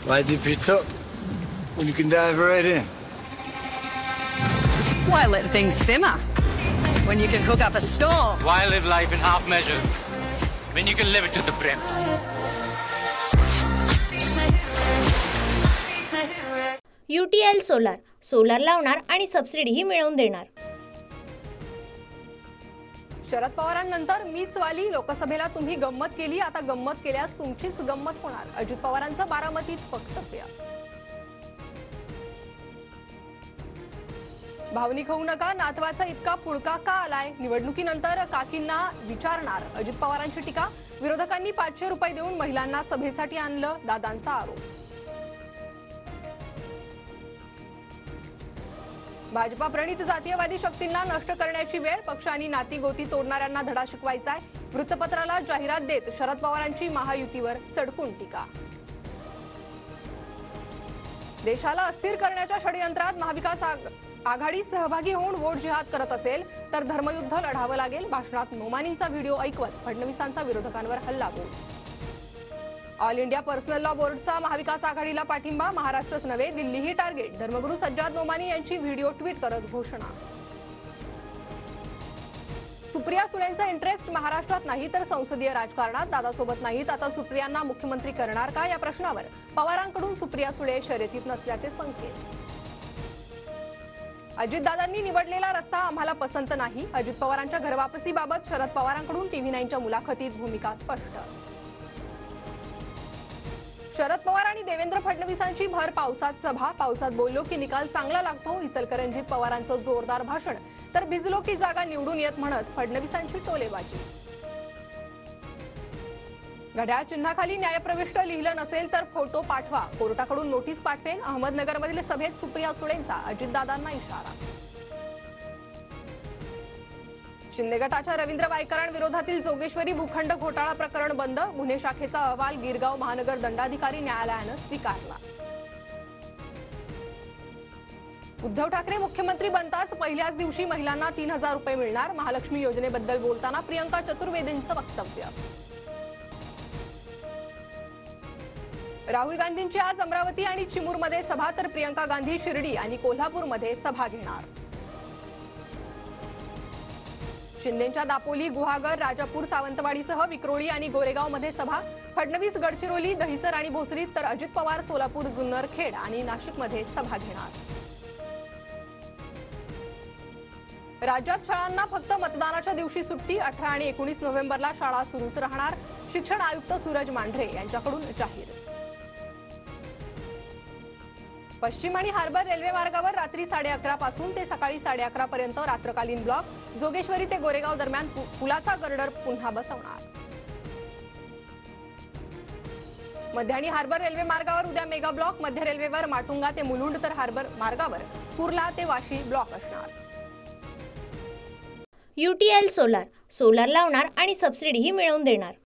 Why dip it up when you can dive right in? Why let things simmer when you can cook up a storm? Why live life in half measures when you can live it to the brim? UTL solar लावणार आणि सबसिडीही मिळवून देणार। शरद पवारांनंतर मीच वाली लोकसभेला तुम्ही गंमत केली, आता गंमत केल्यास तुमचीच गंमत होणार। अजित पवारांचं बारामतीत वक्तव्य। भावनिक होऊ नका, नातवाचा इतका पुळका का आलाय? निवडणुकीनंतर काकींना विचारणार अजित पवारांची टीका। विरोधकांनी 500 रुपये देऊन महिलांना सभेसाठी आणलं, दादांचा आरोप। भाजपा प्रणित जातीयवादी शक्तींना नष्ट करण्याची वेळ, पक्ष आणि नाती गोती तोडणाऱ्यांना धडा शिकवायचाय। वृत्तपत्राला जाहिरात देत शरद पवारांची महायुतीवर सडकून टीका। देशाला अस्थिर करण्याच्या षडयंत्रात महाविकास आघाडी सहभागी होऊन वोट जिहाद करत असेल तर धर्मयुद्ध लढावं लागेल। भाषणात नोमानींचा व्हिडिओ ऐकवत फडणवीसांचा विरोधकांवर हल्लाबोल। ऑल इंडिया पर्सनल लॉ बोर्डचा महाविकास आघाडीला पाठिंबा, महाराष्ट्रच नव्हे दिल्लीही टार्गेट। धर्मगुरू सज्जाद नोमानी यांची व्हिडिओ ट्विट करत घोषणा। सुप्रिया सुळेंचा इंटरेस्ट महाराष्ट्रात नाही तर संसदीय राजकारणात, दादासोबत नाहीत आता सुप्रियांना मुख्यमंत्री करणार का या प्रश्नावर पवारांकडून सुप्रिया सुळे शर्यतीत नसल्याचे संकेत। अजितदादांनी निवडलेला रस्ता आम्हाला पसंत नाही, अजित पवारांच्या घरवापसीबाबत शरद पवारांकडून TV9च्या मुलाखतीत भूमिका स्पष्ट। शरद पवार आणि देवेंद्र फडणवीसांची भर पावसात सभा, पावसात बोललो की निकाल चांगला लागतो, इचलकरंजीत पवारांचं जोरदार भाषण, तर भिजलो की जागा निवडून येत म्हणत फडणवीसांची टोलेबाजी। घड्याळ चिन्हाखाली न्यायप्रविष्ट लिहिलं नसेल तर फोटो पाठवा, कोर्टाकडून नोटीस पाठवेन। अहमदनगरमधील सभेत सुप्रिया सुळेंचा अजितदादांना इशारा। शिंदे गटाच्या रवींद्र वायकरां विरोधातील जोगेश्वरी भूखंड घोटाळा प्रकरण बंद, गुन्हे शाखेचा अहवाल गिरगाव महानगर दंडाधिकारी न्यायालयानं स्वीकारला। उद्धव ठाकरे मुख्यमंत्री बनताच पहिल्याच दिवशी महिलांना 3000 रुपये मिळणार, महालक्ष्मी योजनेबद्दल बोलताना प्रियंका चतुर्वेदींचं वक्तव्य। राहुल गांधींची आज अमरावती आणि चिमूरमध्ये सभा, तर प्रियंका गांधी शिर्डी आणि कोल्हापूरमध्ये सभा घेणार। शिंदेंच्या दापोली, गुहागर, राजापूर, सावंतवाडीसह विक्रोळी आणि गोरेगावमध्ये सभा, फडणवीस गडचिरोली, दहिसर आणि भोसरीत, तर अजित पवार सोलापूर, जुन्नर, खेड आणि नाशिकमध्ये सभा घेणार। राज्यात शाळांना फक्त मतदानाच्या दिवशी सुट्टी, 18 आणि 19 नोव्हेंबरला शाळा सुरूच राहणार, शिक्षण आयुक्त सूरज मांढरे यांच्याकडून जाहीर। पश्चिम आणि हार्बर रेल्वे मार्गावर रात्री 11:30 पासून ते सकाळी 11:30 पर्यंत रात्रकालीन ब्लॉक, जोगेश्वरी ते गोरेगाव दरम्यान पुलाचा गर्डर पुन्हा बसवणार। मध्य आणि हार्बर रेल्वे मार्गावर उद्या मेगा ब्लॉक, मध्य रेल्वेवर माटुंगा ते मुलुंड, तर हार्बर मार्गावर कुर्ला ते वाशी ब्लॉक असणार। UTL सोलार लावणार आणि सबसिडीही मिळवून देणार।